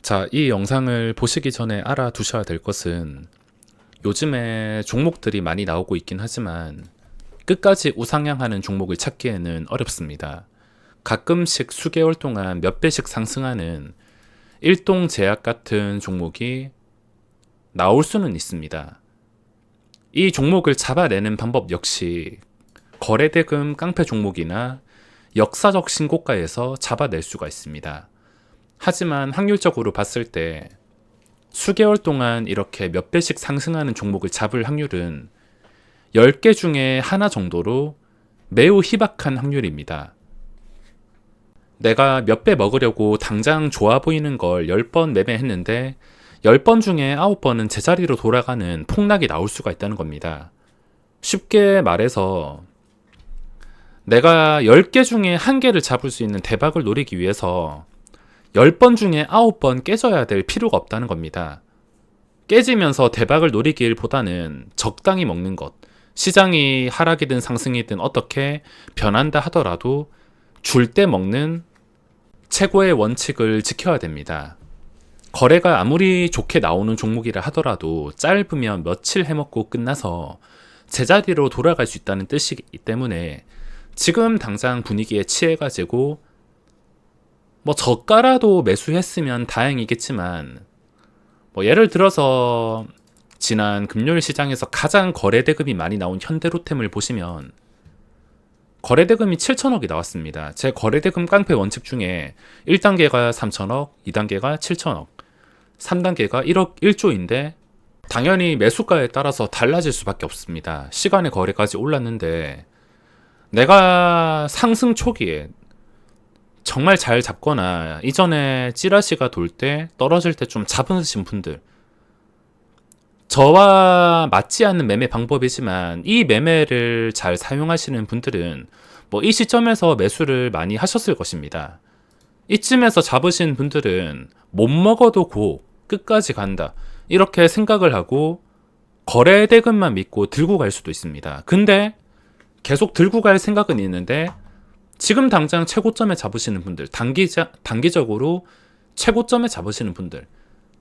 자, 이 영상을 보시기 전에 알아두셔야 될 것은 요즘에 종목들이 많이 나오고 있긴 하지만 끝까지 우상향하는 종목을 찾기에는 어렵습니다. 가끔씩 수개월 동안 몇 배씩 상승하는 일동제약 같은 종목이 나올 수는 있습니다. 이 종목을 잡아내는 방법 역시 거래대금 깡패 종목이나 역사적 신고가에서 잡아낼 수가 있습니다. 하지만 확률적으로 봤을 때 수개월 동안 이렇게 몇 배씩 상승하는 종목을 잡을 확률은 10개 중에 하나 정도로 매우 희박한 확률입니다. 내가 몇 배 먹으려고 당장 좋아 보이는 걸 10번 매매했는데 10번 중에 9번은 제자리로 돌아가는 폭락이 나올 수가 있다는 겁니다. 쉽게 말해서 내가 10개 중에 1개를 잡을 수 있는 대박을 노리기 위해서 10번 중에 9번 깨져야 될 필요가 없다는 겁니다. 깨지면서 대박을 노리기보다는 적당히 먹는 것, 시장이 하락이든 상승이든 어떻게 변한다 하더라도 줄 때 먹는 최고의 원칙을 지켜야 됩니다. 거래가 아무리 좋게 나오는 종목이라 하더라도 짧으면 며칠 해먹고 끝나서 제자리로 돌아갈 수 있다는 뜻이기 때문에 지금 당장 분위기에 취해가지고 저가라도 매수했으면 다행이겠지만 예를 들어서 지난 금요일 시장에서 가장 거래대금이 많이 나온 현대로템을 보시면 거래대금이 7천억이 나왔습니다. 제 거래대금 깡패 원칙 중에 1단계가 3천억, 2단계가 7천억, 3단계가 1억 1조인데 당연히 매수가에 따라서 달라질 수밖에 없습니다. 시간의 거래까지 올랐는데 내가 상승 초기에 정말 잘 잡거나 이전에 찌라시가 돌 때 떨어질 때 좀 잡으신 분들, 저와 맞지 않는 매매 방법이지만 이 매매를 잘 사용하시는 분들은 이 시점에서 매수를 많이 하셨을 것입니다. 이쯤에서 잡으신 분들은 못 먹어도 고 끝까지 간다 이렇게 생각을 하고 거래 대금만 믿고 들고 갈 수도 있습니다. 근데 계속 들고 갈 생각은 있는데 지금 당장 최고점에 잡으시는 분들, 단기적으로 최고점에 잡으시는 분들,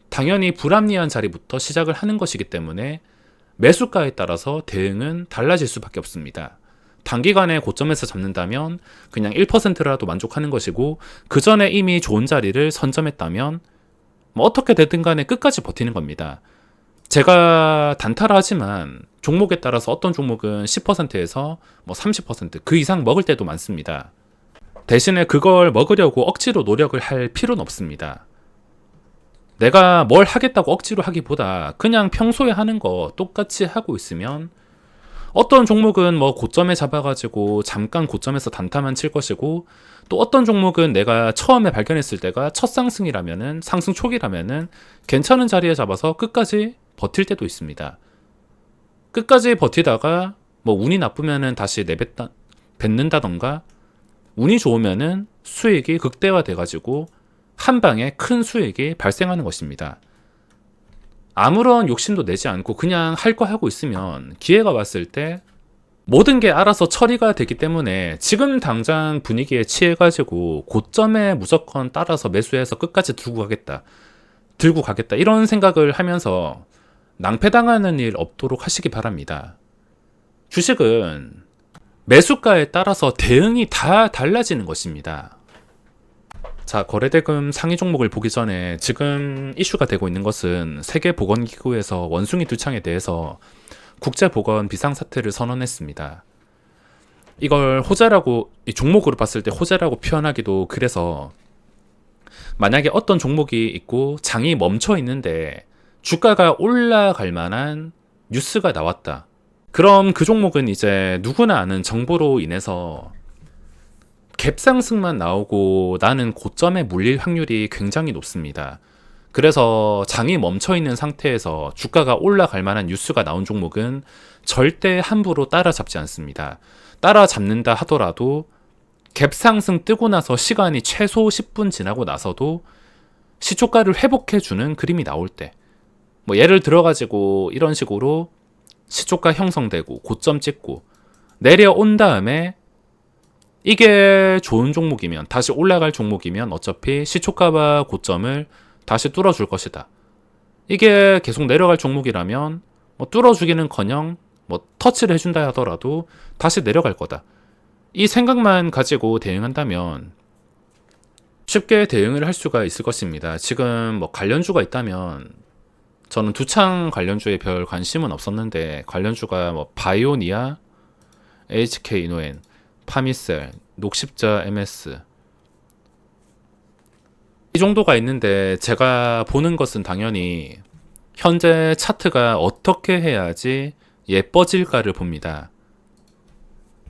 당연히 불합리한 자리부터 시작을 하는 것이기 때문에 매수가에 따라서 대응은 달라질 수밖에 없습니다. 단기간에 고점에서 잡는다면 그냥 1%라도 만족하는 것이고, 그 전에 이미 좋은 자리를 선점했다면 어떻게 되든 간에 끝까지 버티는 겁니다. 제가 단타라 하지만 종목에 따라서 어떤 종목은 10%에서 30%, 그 이상 먹을 때도 많습니다. 대신에 그걸 먹으려고 억지로 노력을 할 필요는 없습니다. 내가 뭘 하겠다고 억지로 하기보다 그냥 평소에 하는 거 똑같이 하고 있으면 어떤 종목은 고점에 잡아가지고 잠깐 고점에서 단타만 칠 것이고, 또 어떤 종목은 내가 처음에 발견했을 때가 첫 상승이라면은, 상승 초기라면은 괜찮은 자리에 잡아서 끝까지 버틸 때도 있습니다. 끝까지 버티다가 운이 나쁘면은 다시 뱉는다던가, 운이 좋으면은 수익이 극대화돼가지고 한 방에 큰 수익이 발생하는 것입니다. 아무런 욕심도 내지 않고 그냥 할 거 하고 있으면 기회가 왔을 때 모든 게 알아서 처리가 되기 때문에 지금 당장 분위기에 취해가지고 고점에 무조건 따라서 매수해서 끝까지 들고 가겠다 이런 생각을 하면서 낭패당하는 일 없도록 하시기 바랍니다. 주식은 매수가에 따라서 대응이 다 달라지는 것입니다. 자, 거래대금 상위 종목을 보기 전에 지금 이슈가 되고 있는 것은 세계보건기구에서 원숭이 두창에 대해서 국제보건 비상사태를 선언했습니다. 이걸 호재라고, 이 종목으로 봤을 때 호재라고 표현하기도 그래서, 만약에 어떤 종목이 있고 장이 멈춰 있는데 주가가 올라갈 만한 뉴스가 나왔다. 그럼 그 종목은 이제 누구나 아는 정보로 인해서 갭상승만 나오고 나는 고점에 물릴 확률이 굉장히 높습니다. 그래서 장이 멈춰있는 상태에서 주가가 올라갈 만한 뉴스가 나온 종목은 절대 함부로 따라잡지 않습니다. 따라잡는다 하더라도 갭상승 뜨고 나서 시간이 최소 10분 지나고 나서도 시초가를 회복해주는 그림이 나올 때, 예를 들어가지고 이런 식으로 시초가 형성되고 고점 찍고 내려온 다음에 이게 좋은 종목이면, 다시 올라갈 종목이면 어차피 시초가와 고점을 다시 뚫어줄 것이다. 이게 계속 내려갈 종목이라면 뭐 뚫어주기는커녕 뭐 터치를 해준다 하더라도 다시 내려갈 거다. 이 생각만 가지고 대응한다면 쉽게 대응을 할 수가 있을 것입니다. 지금 뭐 관련주가 있다면 저는 두창 관련주에 별 관심은 없었는데 관련주가 뭐 바이오니아, HK이노엔, 파미셀, 녹십자 MS 이 정도가 있는데 제가 보는 것은 당연히 현재 차트가 어떻게 해야지 예뻐질까를 봅니다.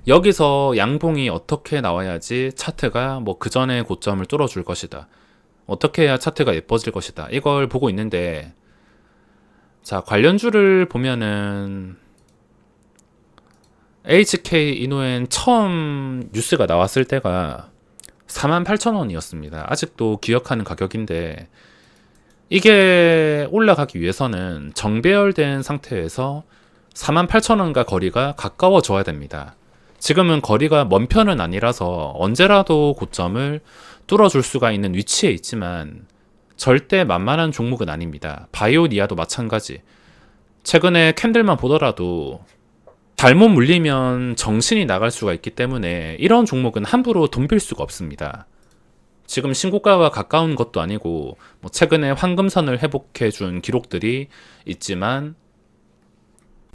여기서 양봉이 어떻게 나와야지 차트가 뭐 그 전에 고점을 뚫어줄 것이다. 어떻게 해야 차트가 예뻐질 것이다. 이걸 보고 있는데 자, 관련주를 보면은 HK 이노엔 처음 뉴스가 나왔을 때가 48,000원이었습니다. 아직도 기억하는 가격인데 이게 올라가기 위해서는 정배열된 상태에서 48,000원과 거리가 가까워져야 됩니다. 지금은 거리가 먼 편은 아니라서 언제라도 고점을 뚫어줄 수가 있는 위치에 있지만 절대 만만한 종목은 아닙니다. 바이오니아도 마찬가지. 최근에 캔들만 보더라도 잘못 물리면 정신이 나갈 수가 있기 때문에 이런 종목은 함부로 덤빌 수가 없습니다. 지금 신고가와 가까운 것도 아니고 뭐 최근에 황금선을 회복해준 기록들이 있지만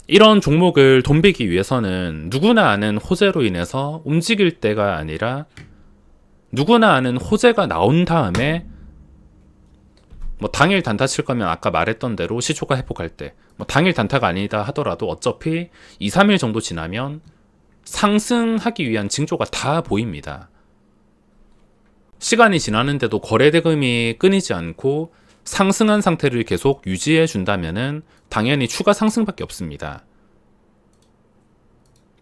이런 종목을 덤비기 위해서는 누구나 아는 호재로 인해서 움직일 때가 아니라 누구나 아는 호재가 나온 다음에 뭐 당일 단타 칠 거면 아까 말했던 대로 시초가 회복할 때 뭐 당일 단타가 아니다 하더라도 어차피 2, 3일 정도 지나면 상승하기 위한 징조가 다 보입니다. 시간이 지나는데도 거래 대금이 끊이지 않고 상승한 상태를 계속 유지해 준다면은 당연히 추가 상승밖에 없습니다.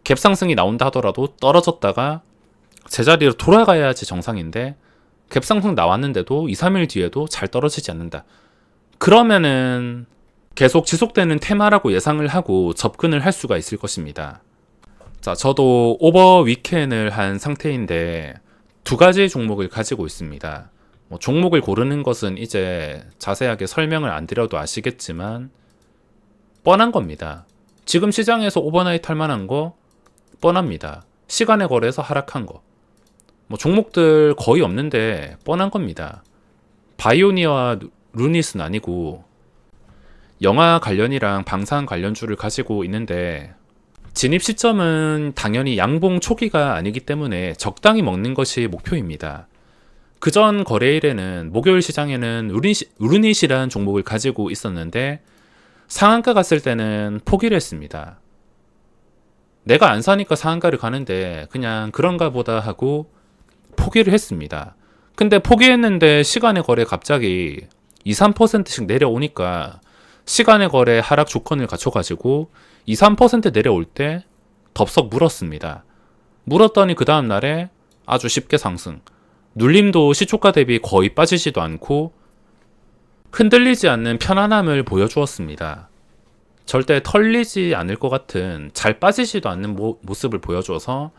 갭 상승이 나온다 하더라도 떨어졌다가 제자리로 돌아가야지 정상인데 갭 상승 나왔는데도 2, 3일 뒤에도 잘 떨어지지 않는다. 그러면은 계속 지속되는 테마라고 예상을 하고 접근을 할 수가 있을 것입니다. 자, 저도 오버 위켄을 한 상태인데 두 가지 종목을 가지고 있습니다. 뭐 종목을 고르는 것은 이제 자세하게 설명을 안 드려도 아시겠지만 뻔한 겁니다. 지금 시장에서 오버나잇 할 만한 거 뻔합니다. 시간에 거래해서 하락한 거. 뭐 종목들 거의 없는데 뻔한 겁니다. 바이오니아와 루닛은 아니고 영화 관련이랑 방산 관련주를 가지고 있는데 진입 시점은 당연히 양봉 초기가 아니기 때문에 적당히 먹는 것이 목표입니다. 그전 거래일에는 목요일 시장에는 루닛이라는 종목을 가지고 있었는데 상한가 갔을 때는 포기를 했습니다. 내가 안 사니까 상한가를 가는데 그냥 그런가 보다 하고 포기를 했습니다. 근데 포기했는데 시간의 거래 갑자기 2, 3%씩 내려오니까 시간의 거래 하락 조건을 갖춰가지고 2, 3% 내려올 때 덥석 물었습니다. 물었더니 그 다음 날에 아주 쉽게 상승. 눌림도 시초가 대비 거의 빠지지도 않고 흔들리지 않는 편안함을 보여주었습니다. 절대 털리지 않을 것 같은 잘 빠지지도 않는 모습을 보여줘서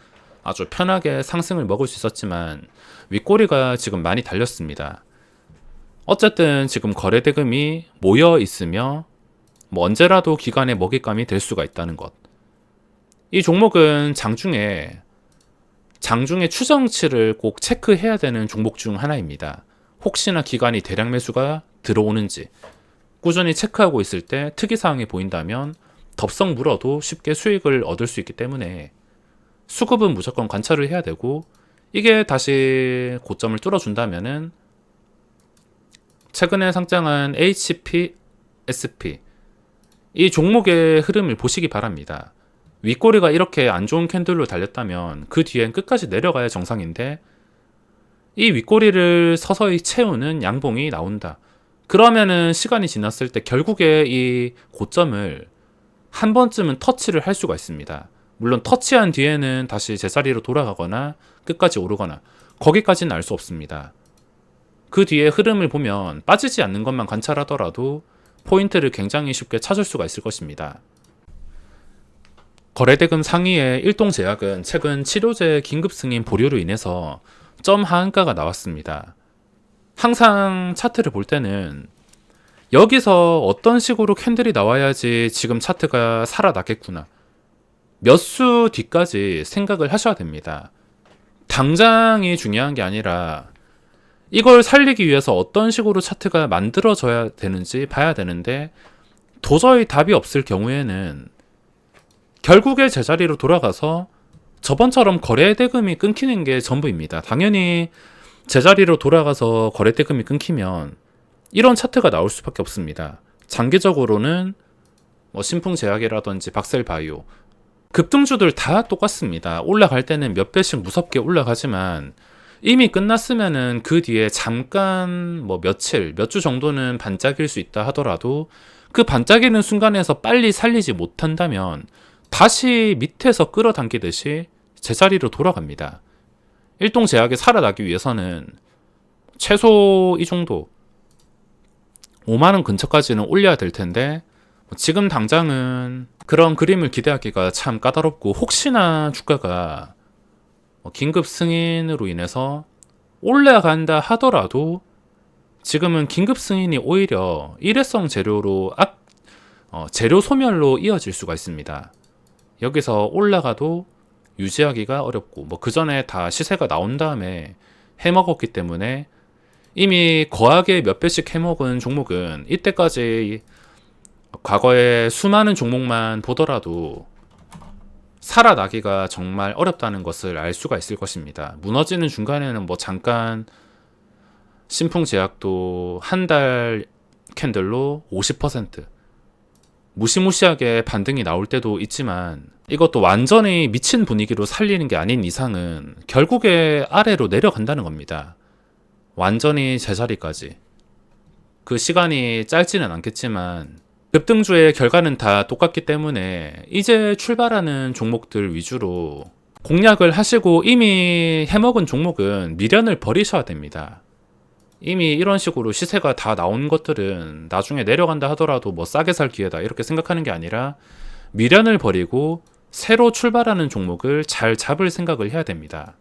아주 편하게 상승을 먹을 수 있었지만 윗꼬리가 지금 많이 달렸습니다. 어쨌든 지금 거래 대금이 모여 있으며 뭐 언제라도 기간에 먹잇감이 될 수가 있다는 것. 이 종목은 장중에 추정치를 꼭 체크해야 되는 종목 중 하나입니다. 혹시나 기간이 대량 매수가 들어오는지 꾸준히 체크하고 있을 때 특이사항이 보인다면 덥석 물어도 쉽게 수익을 얻을 수 있기 때문에 수급은 무조건 관찰을 해야 되고 이게 다시 고점을 뚫어준다면은 최근에 상장한 HP, SP 이 종목의 흐름을 보시기 바랍니다. 윗꼬리가 이렇게 안 좋은 캔들로 달렸다면 그 뒤엔 끝까지 내려가야 정상인데 이 윗꼬리를 서서히 채우는 양봉이 나온다. 그러면은 시간이 지났을 때 결국에 이 고점을 한 번쯤은 터치를 할 수가 있습니다. 물론 터치한 뒤에는 다시 제자리로 돌아가거나 끝까지 오르거나 거기까지는 알 수 없습니다. 그 뒤에 흐름을 보면 빠지지 않는 것만 관찰하더라도 포인트를 굉장히 쉽게 찾을 수가 있을 것입니다. 거래대금 상위의 일동제약은 최근 치료제 긴급 승인 보류로 인해서 점 하한가가 나왔습니다. 항상 차트를 볼 때는 여기서 어떤 식으로 캔들이 나와야지 지금 차트가 살아나겠구나. 몇 수 뒤까지 생각을 하셔야 됩니다. 당장이 중요한 게 아니라 이걸 살리기 위해서 어떤 식으로 차트가 만들어져야 되는지 봐야 되는데, 도저히 답이 없을 경우에는 결국에 제자리로 돌아가서 저번처럼 거래 대금이 끊기는 게 전부입니다. 당연히 제자리로 돌아가서 거래 대금이 끊기면 이런 차트가 나올 수밖에 없습니다. 장기적으로는 뭐 신풍제약이라든지 박셀바이오, 급등주들 다 똑같습니다. 올라갈 때는 몇 배씩 무섭게 올라가지만 이미 끝났으면은 그 뒤에 잠깐 뭐 며칠, 몇 주 정도는 반짝일 수 있다 하더라도 그 반짝이는 순간에서 빨리 살리지 못한다면 다시 밑에서 끌어당기듯이 제자리로 돌아갑니다. 일동제약이 살아나기 위해서는 최소 이 정도 5만원 근처까지는 올려야 될 텐데, 지금 당장은 그런 그림을 기대하기가 참 까다롭고, 혹시나 주가가 긴급 승인으로 인해서 올라간다 하더라도 지금은 긴급 승인이 오히려 일회성 재료로 재료 소멸로 이어질 수가 있습니다. 여기서 올라가도 유지하기가 어렵고, 뭐 그 전에 다 시세가 나온 다음에 해먹었기 때문에 이미 거하게 몇 배씩 해먹은 종목은 이때까지 과거에 수많은 종목만 보더라도 살아나기가 정말 어렵다는 것을 알 수가 있을 것입니다. 무너지는 중간에는 뭐 잠깐 신풍제약도 한 달 캔들로 50% 무시무시하게 반등이 나올 때도 있지만, 이것도 완전히 미친 분위기로 살리는 게 아닌 이상은 결국에 아래로 내려간다는 겁니다. 완전히 제자리까지. 그 시간이 짧지는 않겠지만 급등주의 결과는 다 똑같기 때문에 이제 출발하는 종목들 위주로 공략을 하시고, 이미 해먹은 종목은 미련을 버리셔야 됩니다. 이미 이런 식으로 시세가 다 나온 것들은 나중에 내려간다 하더라도 뭐 싸게 살 기회다 이렇게 생각하는 게 아니라 미련을 버리고 새로 출발하는 종목을 잘 잡을 생각을 해야 됩니다.